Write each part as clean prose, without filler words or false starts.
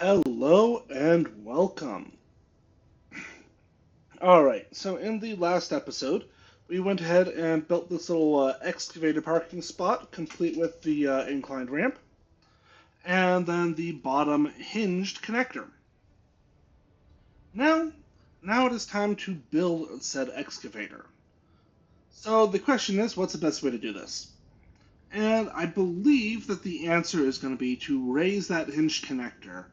Hello and welcome. Alright, so in the last episode, we went ahead and built this little excavator parking spot, complete with the inclined ramp, and then the bottom hinged connector. Now, now it is time to build said excavator. So the question is, what's the best way to do this? And I believe that the answer is going to be to raise that hinged connector,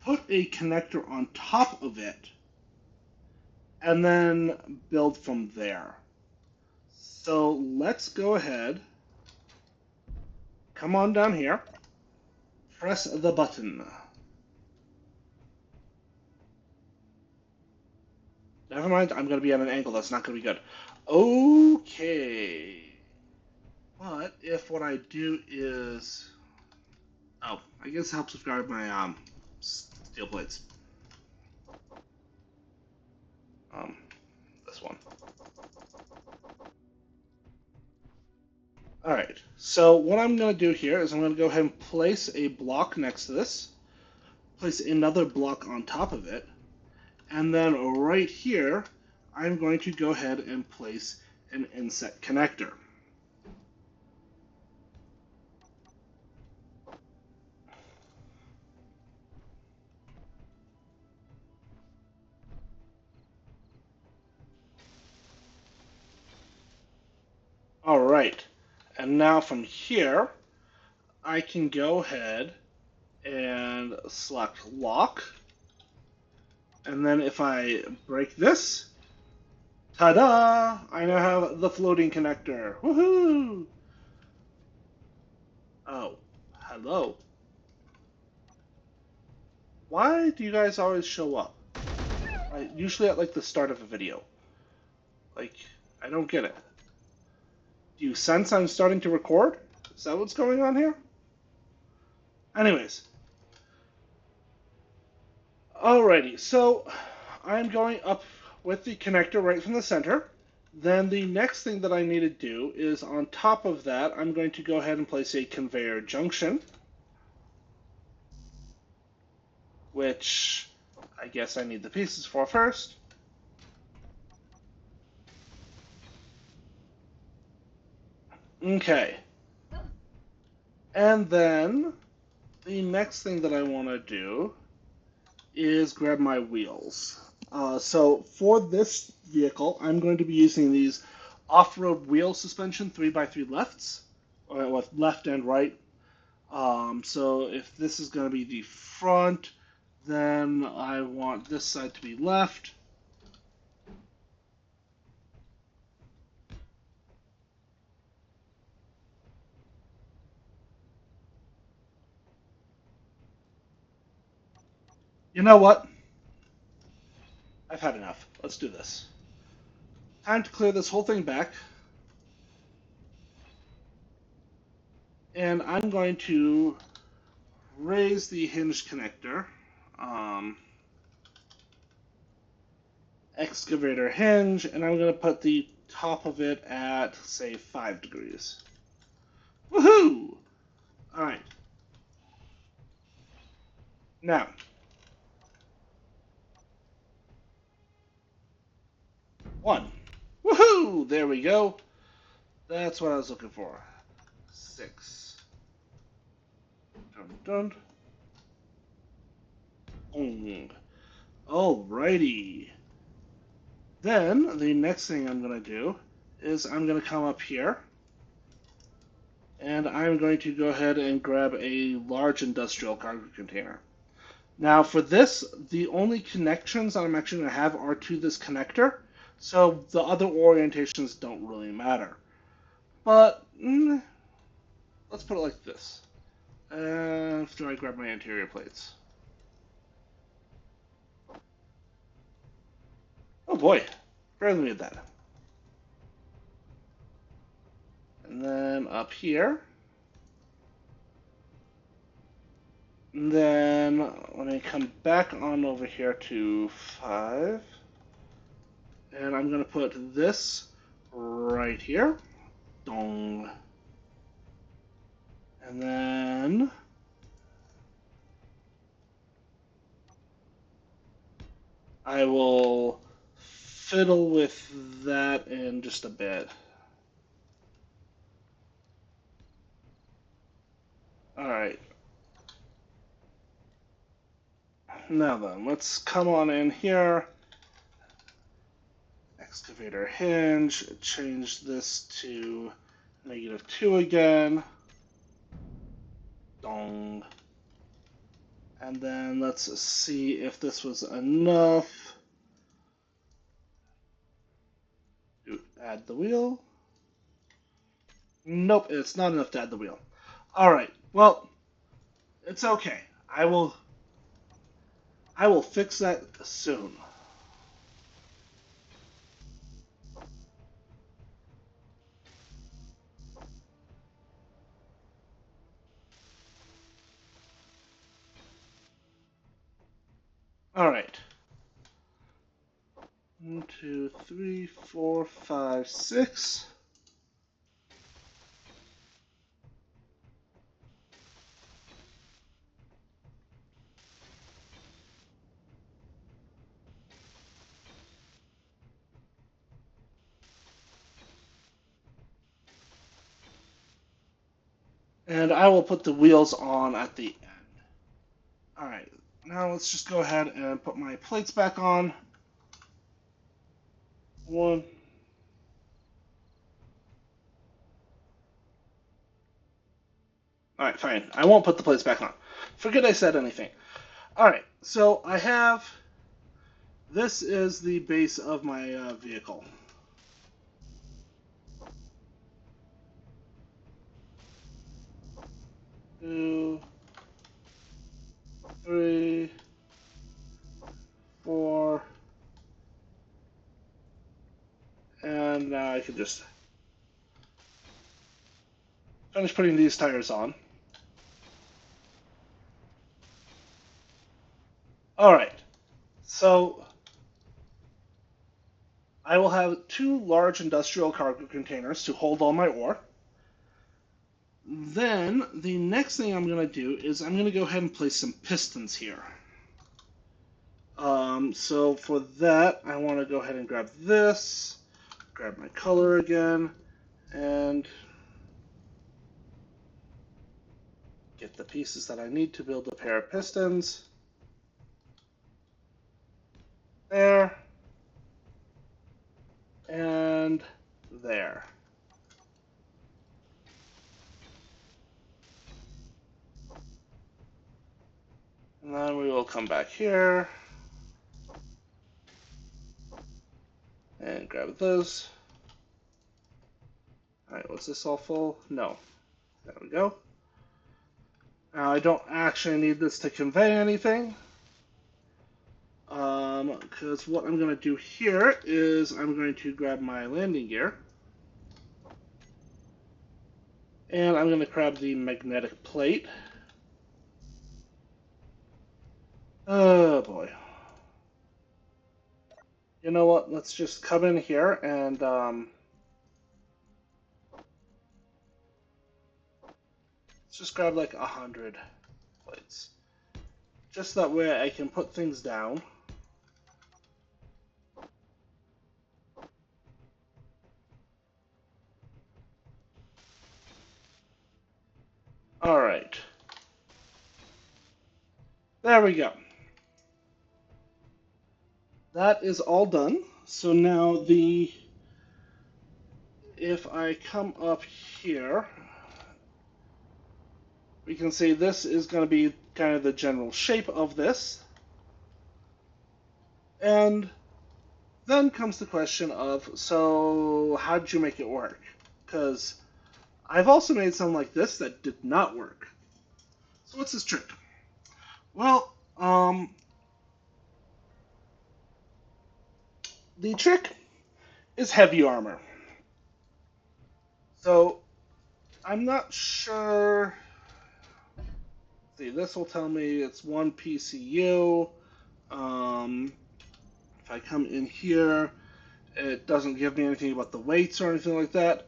put a connector on top of it, and then build from there. So let's go ahead, come on down here, press the button. Never mind, I'm going to be at an angle that's not going to be good. Okay. But if what I do is... Oh, I guess it helps with guard my steel plates. This one. Alright, so what I'm going to do here is I'm going to go ahead and place a block next to this, place another block on top of it, and then right here, I'm going to go ahead and place an inset connector. Alright, and now from here, I can go ahead and select lock, and then if I break this, ta-da! I now have the floating connector. Woohoo! Oh, hello. Why do you guys always show up? Usually at like the start of a video. Like, I don't get it. Do you sense I'm starting to record? Is that what's going on here? Anyways. Alrighty, so I'm going up with the connector right from the center. Then the next thing that I need to do is on top of that, I'm going to go ahead and place a conveyor junction, which I guess I need the pieces for first. Okay. And then the next thing that I want to do is grab my wheels. So for this vehicle, I'm going to be using these off-road wheel suspension 3x3 lefts, with left and right. So if this is going to be the front, then I want this side to be left. You know what? I've had enough. Let's do this. Time to clear this whole thing back. And I'm going to raise the hinge connector. Excavator hinge, and I'm going to put the top of it at, say, 5 degrees. Woohoo! Alright. Now, one. Woohoo! There we go. That's what I was looking for. 6. Dun dun. Boom. Alrighty. Then, the next thing I'm going to do is I'm going to come up here, and I'm going to go ahead and grab a large industrial cargo container. Now for this, the only connections that I'm actually going to have are to this connector, so the other orientations don't really matter. But, let's put it like this. After I grab my interior plates. Oh boy, barely made that. And then up here. And then let me come back on over here to 5. And I'm going to put this right here. Dong. And then I will fiddle with that in just a bit. Alright. Now then, let's come on in here. Excavator hinge. Change this to -2 again. Dong. And then let's see if this was enough. Add the wheel. Nope, it's not enough to add the wheel. Alright, well, it's okay. I will fix that soon. Alright. 1, 2, 3, 4, 5, 6. And I will put the wheels on at the end. Alright, now let's just go ahead and put my plates back on. 1. Alright, fine. I won't put the plates back on. Forget I said anything. Alright, so I have... This is the base of my vehicle. 2, 3, 4, and now I can just finish putting these tires on. Alright, so I will have 2 large industrial cargo containers to hold all my ore. Then the next thing I'm going to do is I'm going to go ahead and place some pistons here. So for that, I want to go ahead and grab this, grab my color again, and get the pieces that I need to build a pair of pistons. There. And there. And then we will come back here and grab those. Alright, was this all full? No. There we go. Now I don't actually need this to convey anything. Because what I'm going to do here is I'm going to grab my landing gear. And I'm going to grab the magnetic plate. Oh boy. You know what? Let's just come in here and let's just grab like 100 plates. Just that way I can put things down. Alright. There we go. That is all done. So now if I come up here, we can see this is going to be kind of the general shape of this. And then comes the question of, so how did you make it work? Because I've also made some like this that did not work. So what's this trick? Well, the trick is heavy armor. So I'm not sure. See, this will tell me it's 1 PCU. If I come in here, it doesn't give me anything about the weights or anything like that.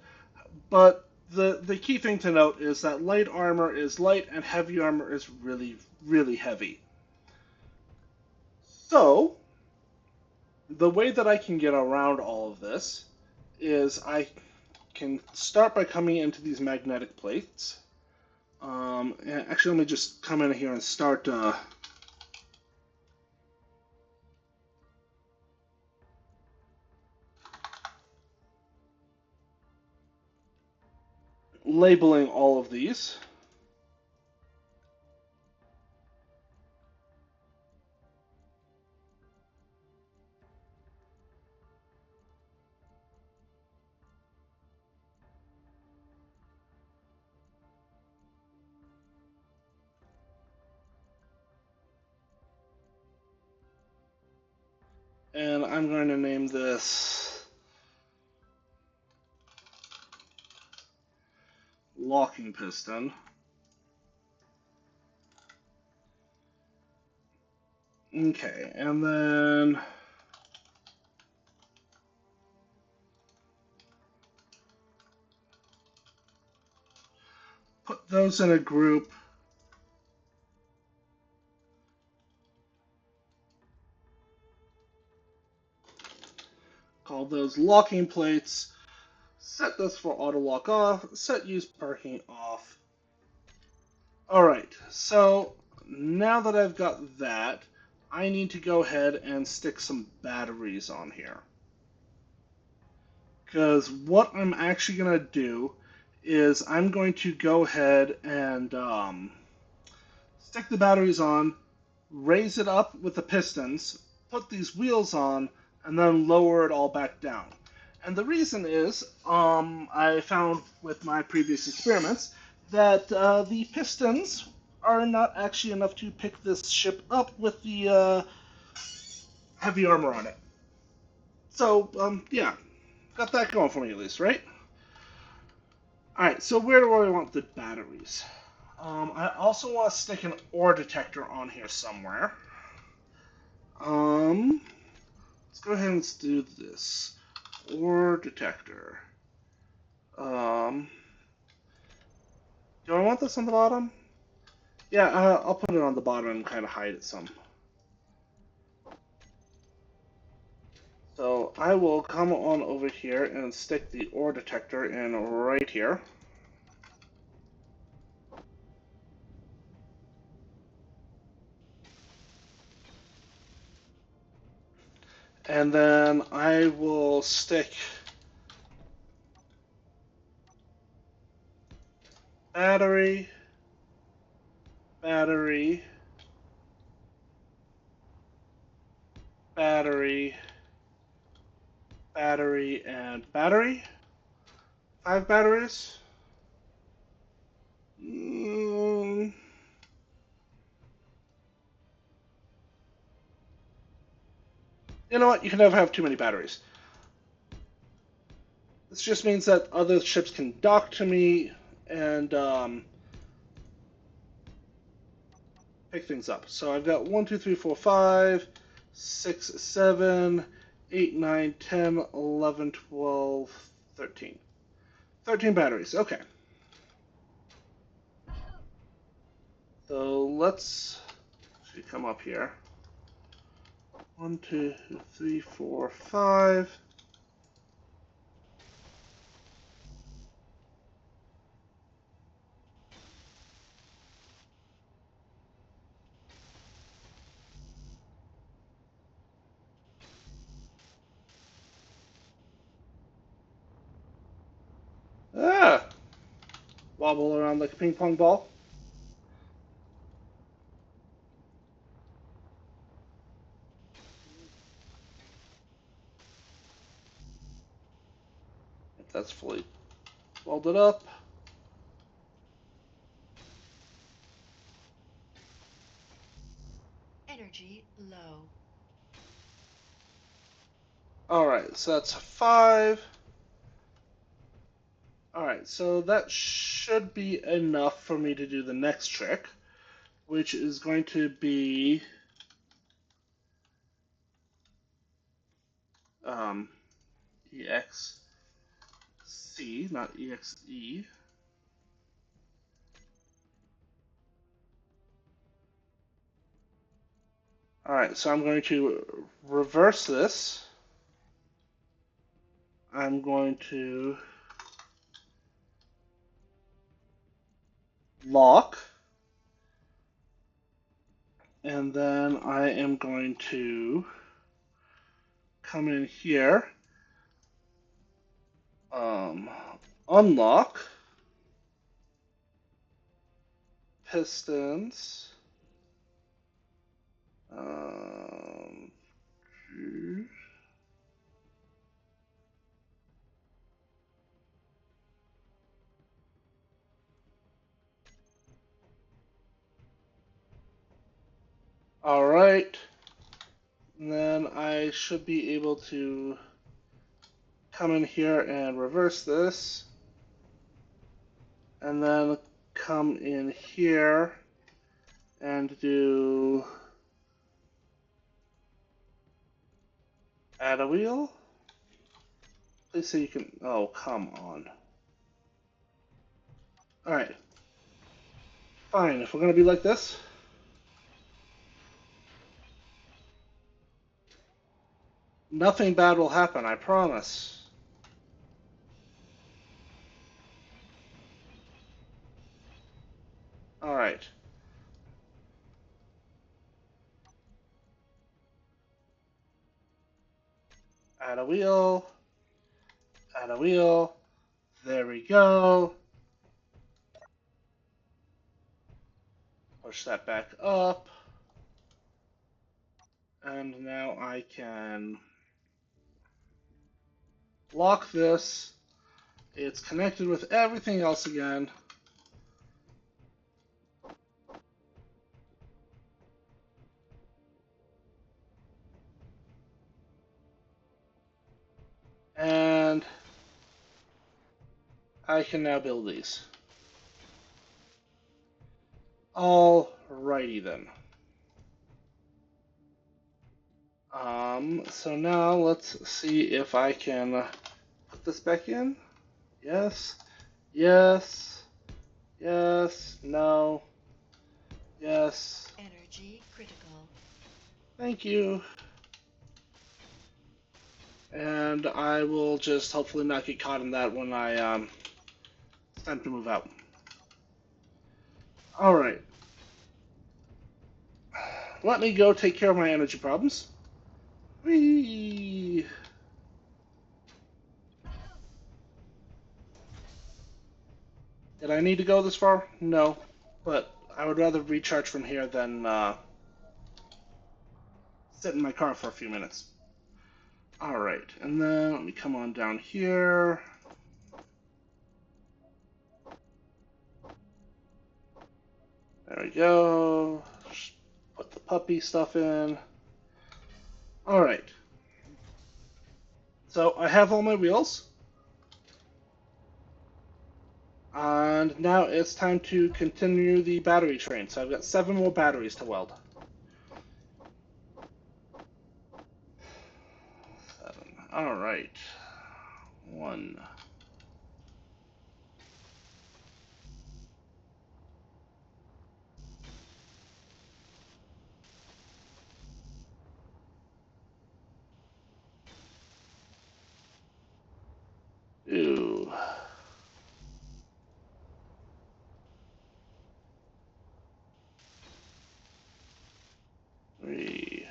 But the key thing to note is that light armor is light and heavy armor is really, really heavy. So the way that I can get around all of this is I can start by coming into these magnetic plates. And actually, let me just come in here and start labeling all of these. And I'm going to name this locking piston. Okay, and then put those in a group. Call those locking plates. Set this for auto lock off. Set use parking off. Alright, so now that I've got that, I need to go ahead and stick some batteries on here. Because what I'm actually going to do is I'm going to go ahead and stick the batteries on, raise it up with the pistons, put these wheels on, and then lower it all back down. And the reason is, I found with my previous experiments that the pistons are not actually enough to pick this ship up with the heavy armor on it. So, yeah, got that going for me at least, right? Alright, so where do I want the batteries? I also want to stick an ore detector on here somewhere. Let's go ahead and do this. Ore detector. Do I want this on the bottom? Yeah, I'll put it on the bottom and kind of hide it some. So I will come on over here and stick the ore detector in right here. And then I will stick battery, battery, battery, battery, and battery. 5 batteries. You know what? You can never have too many batteries. This just means that other ships can dock to me and pick things up. So I've got 1, 2, 3, 4, 5, 6, 7, 8, 9, 10, 11, 12, 13. 13 batteries. Okay. So let's come up here. 1, 2, 3, 4, 5. Ah! Wobble around like a ping pong ball. That's fully welded up. Energy low. Alright, so that's 5. Alright, so that should be enough for me to do the next trick, which is going to be EXC, not EXE. Alright, so I'm going to reverse this. I'm going to lock, and then I am going to come in here, um, unlock, pistons, um, alright, and then I should be able to come in here and reverse this, and then come in here and do add a wheel. Please say you can. Oh, come on. Alright, fine. If we're gonna be like this, nothing bad will happen, I promise. Alright. Add a wheel. Add a wheel. There we go. Push that back up. And now I can lock this. It's connected with everything else again. And I can now build these. Alrighty then. So now let's see if I can put this back in. Yes, yes, yes, no, yes. Energy critical. Thank you. And I will just hopefully not get caught in that when it's time to move out. Alright. Let me go take care of my energy problems. Whee! Did I need to go this far? No. But I would rather recharge from here than sit in my car for a few minutes. Alright, and then let me come on down here. There we go. Just put the puppy stuff in. Alright. So I have all my wheels. And now it's time to continue the battery train. So I've got 7 more batteries to weld. 7. Alright. 1. Two. 3.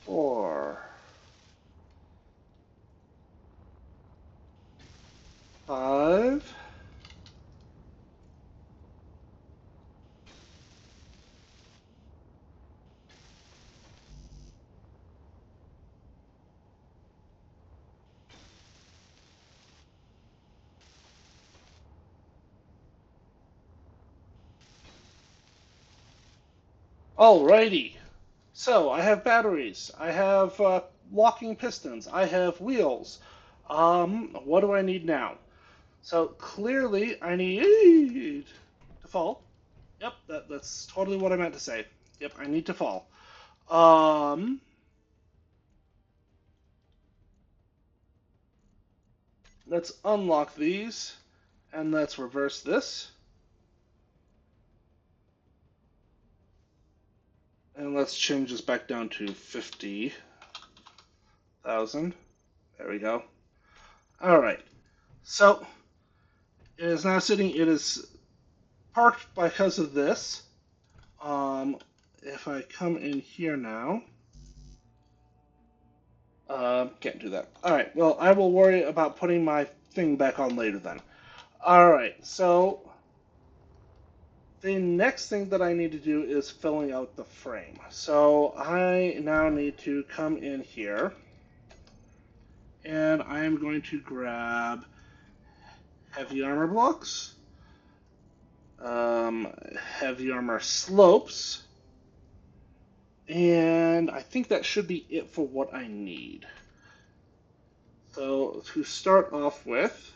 4. 5. Alrighty. So I have batteries. I have locking pistons. I have wheels. What do I need now? So clearly I need to fall. Yep, that's totally what I meant to say. Yep, I need to fall. Um, let's unlock these, and let's reverse this. And let's change this back down to 50,000. There we go. All right. So it is now sitting. It is parked because of this. If I come in here now, can't do that. All right. Well, I will worry about putting my thing back on later then. All right. So the next thing that I need to do is filling out the frame. So I now need to come in here, and I am going to grab heavy armor blocks, heavy armor slopes, and I think that should be it for what I need. So to start off with,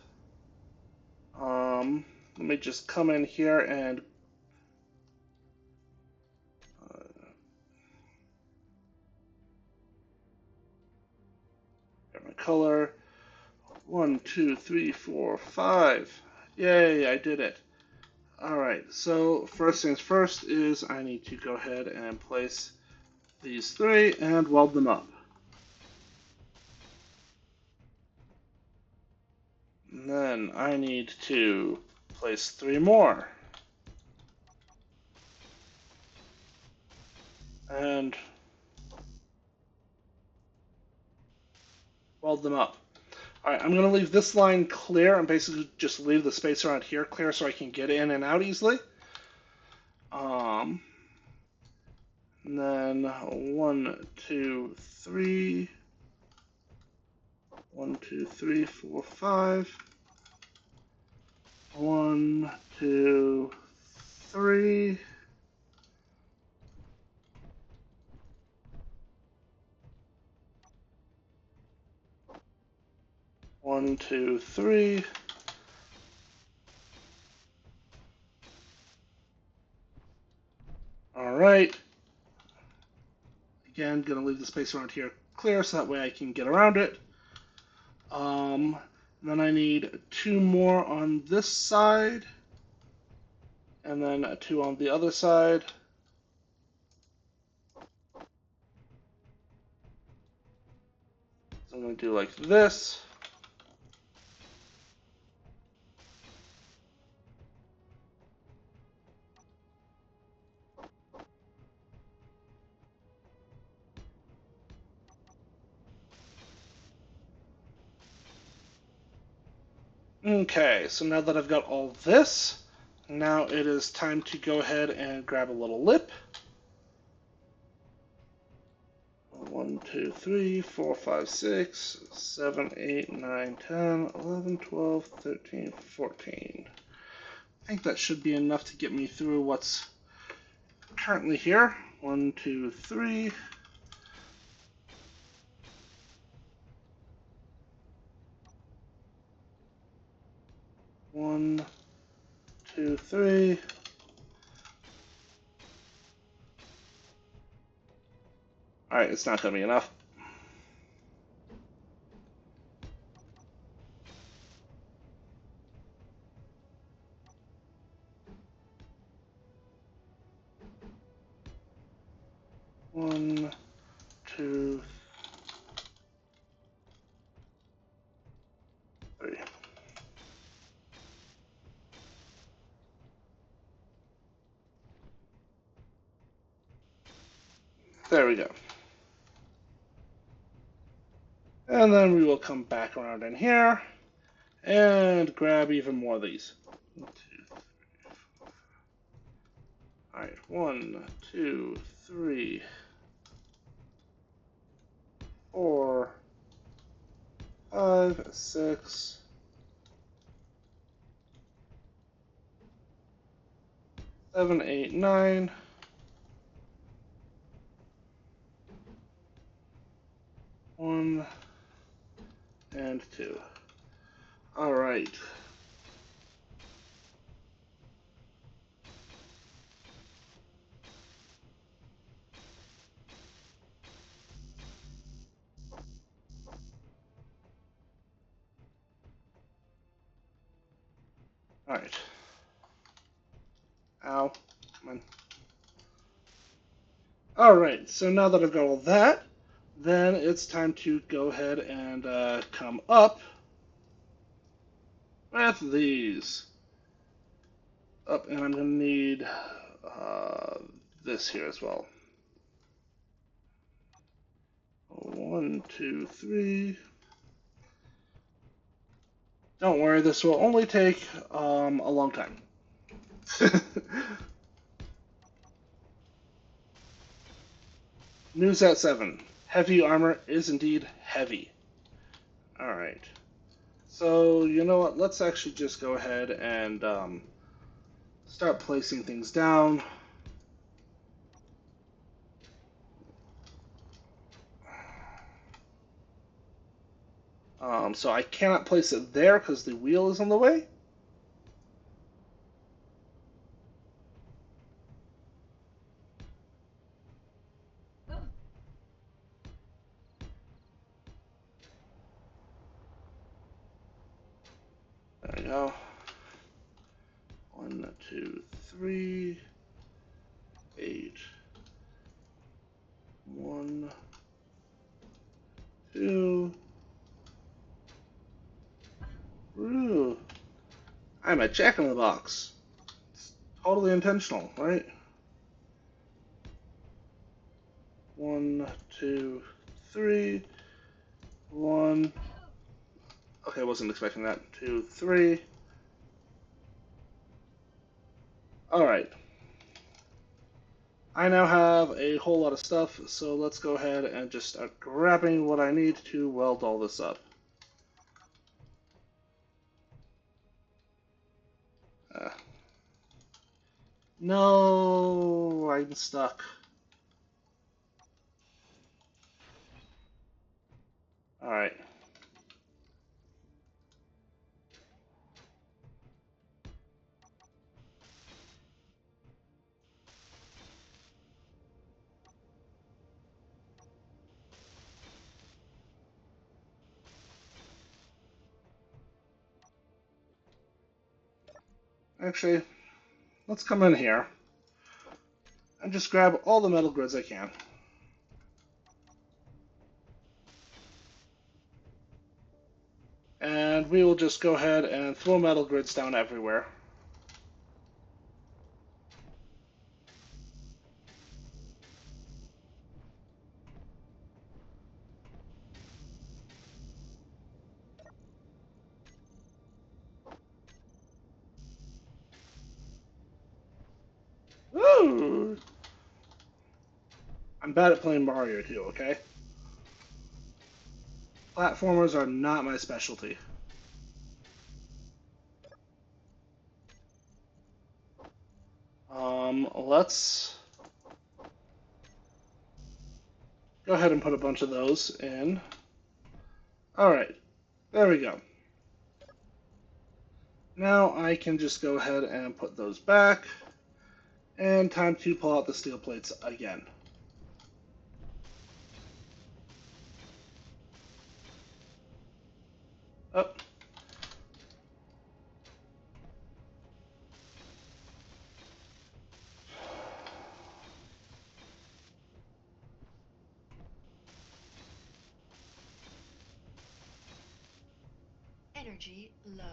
let me just come in here and get my color. 1, 2, 3, 4, 5. Yay, I did it. Alright, so first things first is I need to go ahead and place these three and weld them up. And then I need to place three more. And weld them up. Alright, I'm going to leave this line clear and basically just leave the space around here clear so I can get in and out easily. And then 1, 2, 3. 1, 2, 3, 4, 5. 1, 2, 3. 1, 2, 3. All right. Again, gonna leave the space around here clear so that way I can get around it. Then I need two more on this side, and then two on the other side. So I'm gonna do like this. Okay, so now that I've got all this, now it is time to go ahead and grab a little lip. 1, 2, 3, 4, 5, 6, 7, 8, 9, 10, 11, 12, 13, 14. I think that should be enough to get me through what's currently here. 1, 2, 3. 1, 2, 3. Alright, it's not going to be enough. One, two, three. There we go. And then we will come back around in here and grab even more of these. 1, 2, 3, 4. Alright, 1, 2, 3, 4, 5, 6, 7, 8, 9. 1 and 2. Alright. Alright. Ow. Come on. Alright, so now that I've got all that, then it's time to go ahead and come up with these. Up, and I'm going to need this here as well. 1, 2, 3. Don't worry, this will only take a long time. News at 7. Heavy armor is indeed heavy. Alright. So, you know what? Let's actually just go ahead and start placing things down. So I cannot place it there because the wheel is in the way. There we go. 1, 2, 3, 8. 1, 2. Ooh. I'm a jack-in-the-box. It's totally intentional, right? 1, 2, 3. 1. Okay, I wasn't expecting that. 2, 3. Alright. I now have a whole lot of stuff, so let's go ahead and just start grabbing what I need to weld all this up. No, I'm stuck. Alright. Actually, let's come in here and just grab all the metal grids I can. And we will just go ahead and throw metal grids down everywhere. Woo! I'm bad at playing Mario too, okay? Platformers are not my specialty. Let's go ahead and put a bunch of those in. Alright, there we go. Now I can just go ahead and put those back. And time to pull out the steel plates again. Oh. Energy low.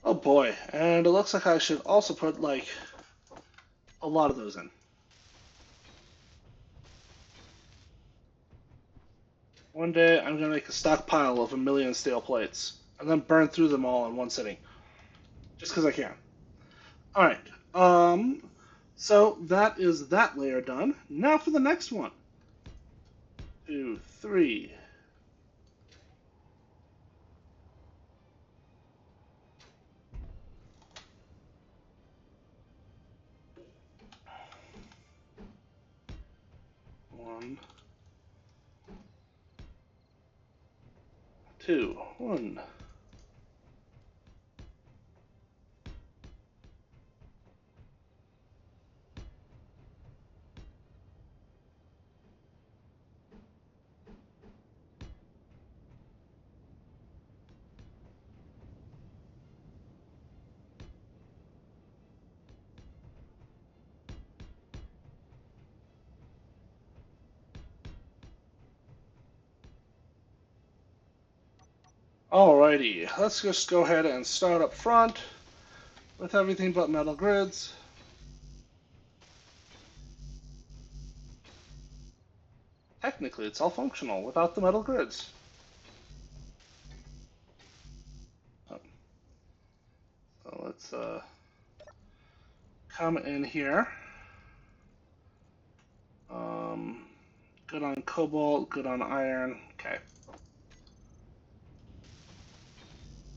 Oh boy, and it looks like I should also put, like, a lot of those in. One day I'm gonna make a stockpile of 1,000,000 steel plates, and then burn through them all in one sitting. Just because I can. Alright, so that is that layer done. Now for the next one. 2, 3. 1, 2, 1. Alrighty, let's just go ahead and start up front with everything but metal grids. Technically, it's all functional without the metal grids. So let's come in here. Good on cobalt, good on iron. Okay.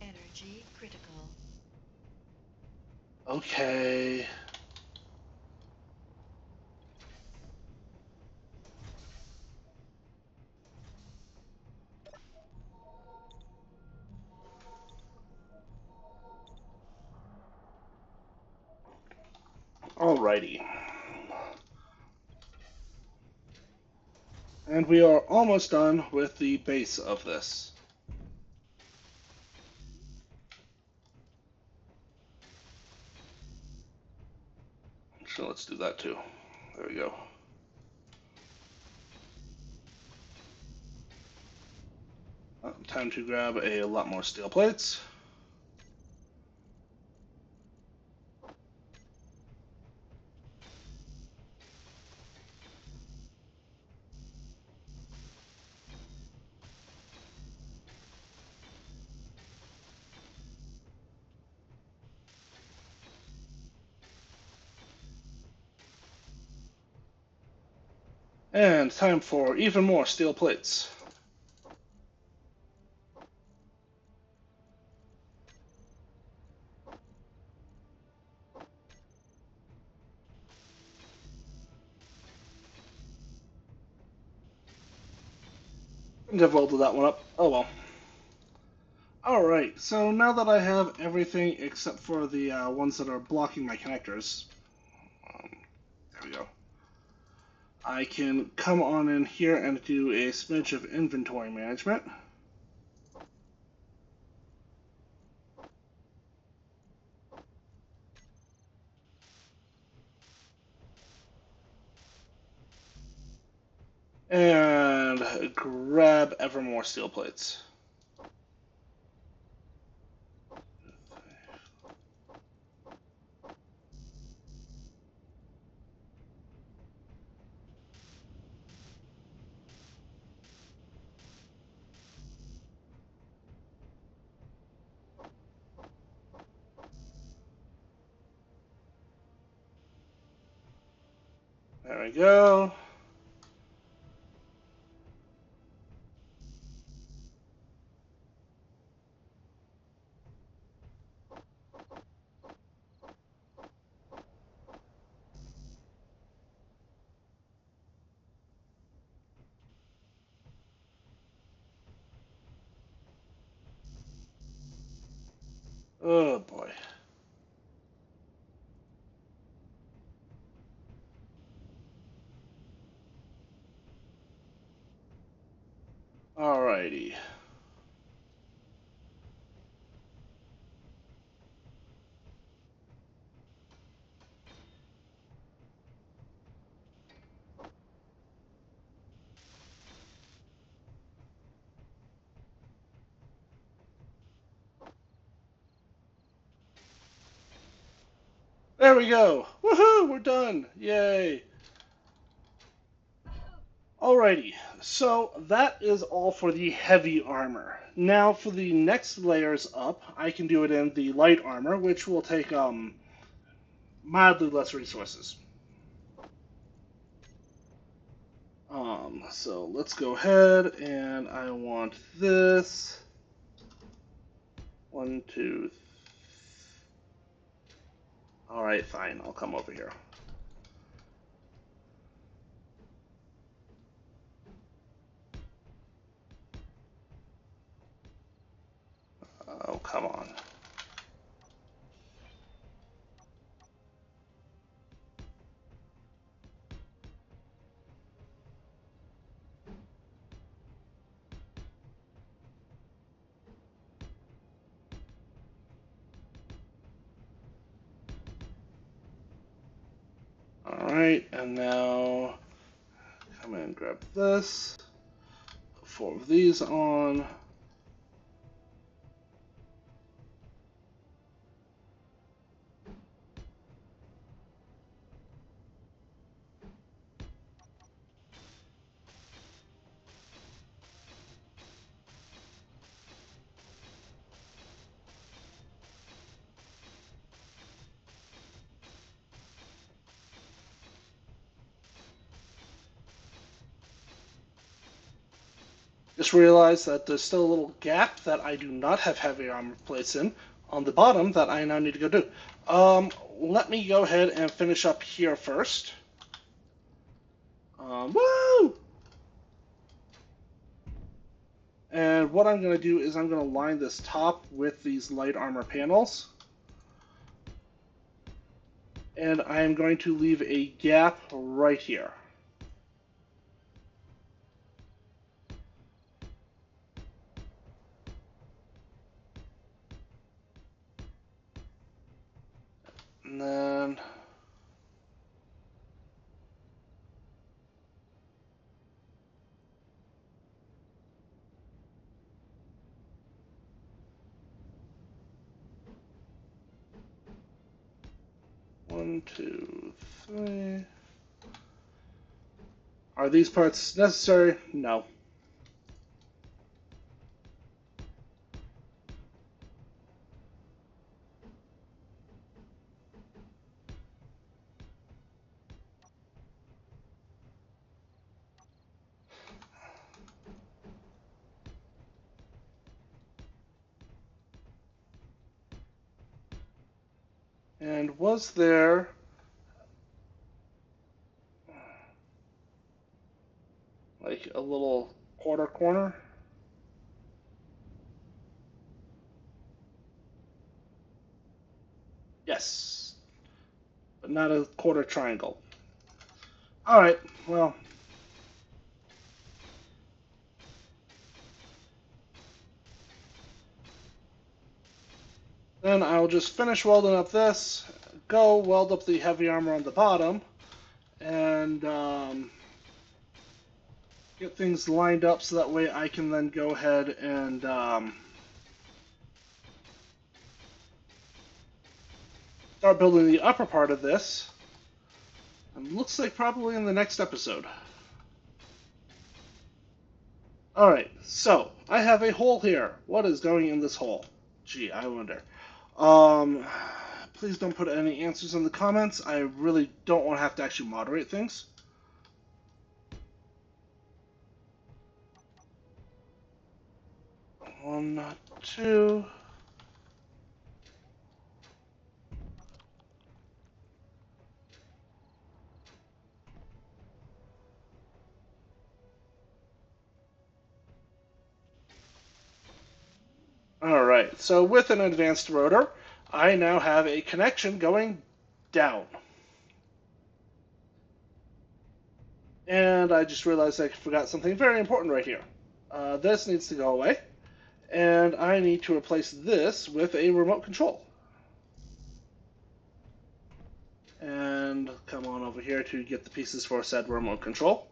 Energy critical. Okay. Alrighty. And we are almost done with the base of this. So let's do that too. There we go. Time to grab a lot more steel plates. And time for even more steel plates. Couldn't have welded that one up. Oh well. Alright, so now that I have everything except for the ones that are blocking my connectors, there we go. I can come on in here and do a smidge of inventory management. And grab ever more steel plates. There we go. Oh boy. Alrighty. There we go. Woohoo! We're done. Yay. Alrighty, so that is all for the heavy armor. Now for the next layers up, I can do it in the light armor, which will take mildly less resources. So let's go ahead and I want this. 1, 2. Alright, fine, I'll come over here. Oh, come on. Alright, and now come in and grab this. Put 4 of these on. Just realized that there's still a little gap that I do not have heavy armor plates in on the bottom that I now need to go do. Let me go ahead and finish up here first. Woo! And what I'm going to do is I'm going to line this top with these light armor panels. And I am going to leave a gap right here. And then 1, 2, 3. Are these parts necessary? No. And was there like a little quarter corner? Yes, but not a quarter triangle. All right, well. Then I'll just finish welding up this, go weld up the heavy armor on the bottom, and get things lined up so that way I can then go ahead and start building the upper part of this. And looks like probably in the next episode. Alright, so I have a hole here. What is going in this hole? Gee, I wonder. Please don't put any answers in the comments. I really don't want to have to actually moderate things. One, two. Alright, so with an advanced rotor, I now have a connection going down. And I just realized I forgot something very important right here. This needs to go away, and I need to replace this with a remote control. And come on over here to get the pieces for said remote control.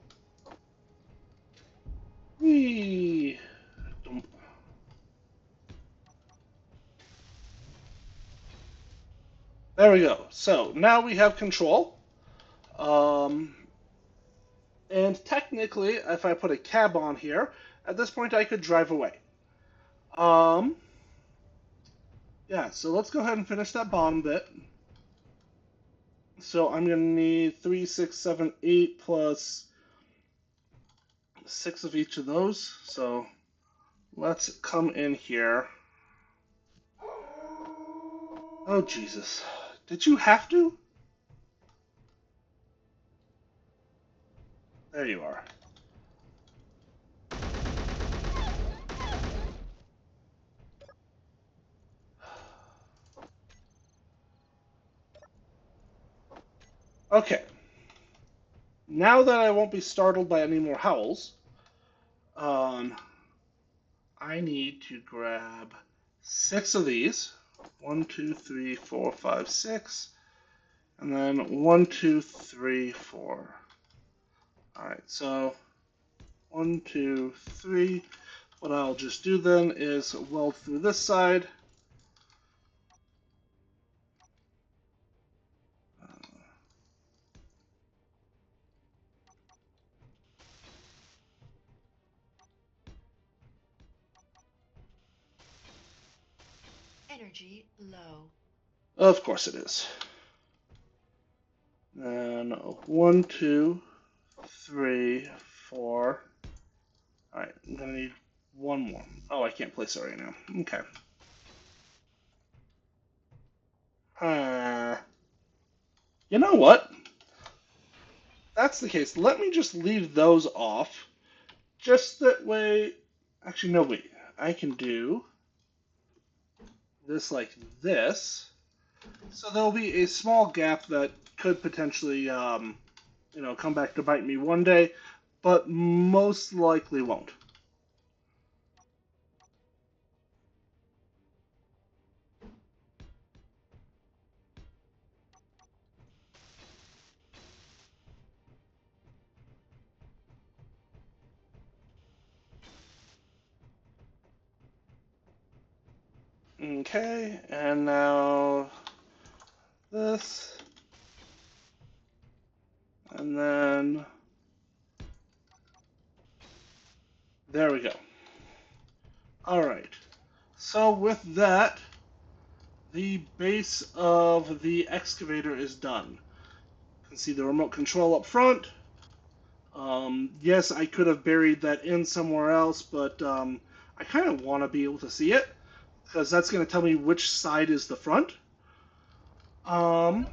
Whee! There we go. So now we have control. And technically, if I put a cab on here, at this point I could drive away. Yeah, so let's go ahead and finish that bottom bit. So I'm going to need 3, 6, 7, 8 plus 6 of each of those. So let's come in here. Oh, Jesus. Did you have to? There you are. Okay. Now that I won't be startled by any more howls, I need to grab 6 of these. 1, 2, 3, 4, 5, 6. And then 1, 2, 3, 4. Alright, so 1, 2, 3. What I'll just do then is weld through this side. Energy low. Of course it is. Then 1, 2, 3, 4. Alright, I'm going to need One more. Oh, I can't place it right now. Okay. Uh, you know what? That's the case. Let me just leave those off. Just that way. Actually, no, wait. I can do this like this. So there'll be a small gap that could potentially, come back to bite me one day, but most likely won't. Okay, and now this, and then there we go. All right. So with that, the base of the excavator is done. You can see the remote control up front. Yes, I could have buried that in somewhere else, but I kind of want to be able to see it because that's going to tell me which side is the front. Um,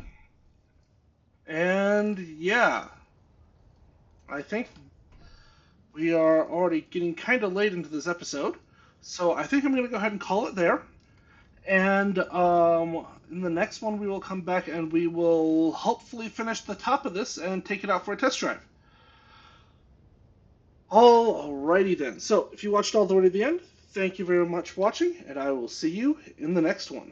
and yeah, I think we are already getting kind of late into this episode, so I think I'm going to go ahead and call it there. And in the next one, we will come back and we will hopefully finish the top of this and take it out for a test drive. Alrighty then. So if you watched all the way to the end, thank you very much for watching, and I will see you in the next one.